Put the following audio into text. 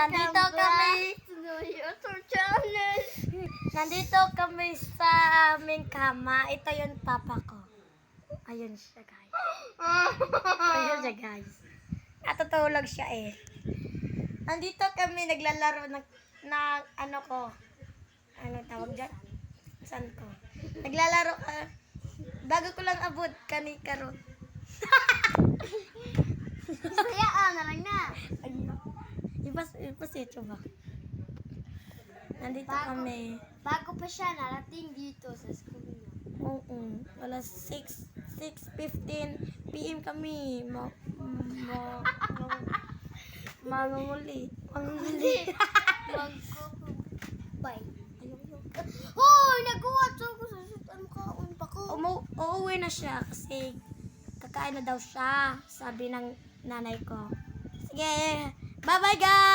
Nandito kami. YouTube channel. Nandito kami sa aming kama. Ito yung papa ko. Ayun siya, guys. Ayun siya, guys. Natutulog siya eh. Nandito kami naglalaro ng ano ko. Ano tawag dyan? Saan ko? Naglalaro ka. Bago ko lang abot karon. Sayaan na lang na. Ipas ito ba? Nandito kami. Bago pa siya narating dito sa school niya. Oo. Wala 6:15 PM kami. Mangunguli. Bye. Hoy, nag-watch ako sa sutan kaon pa ko. Uuwi na siya kasi kakain na daw siya. Sabi ng nanay ko. Sige. Bye-bye guys!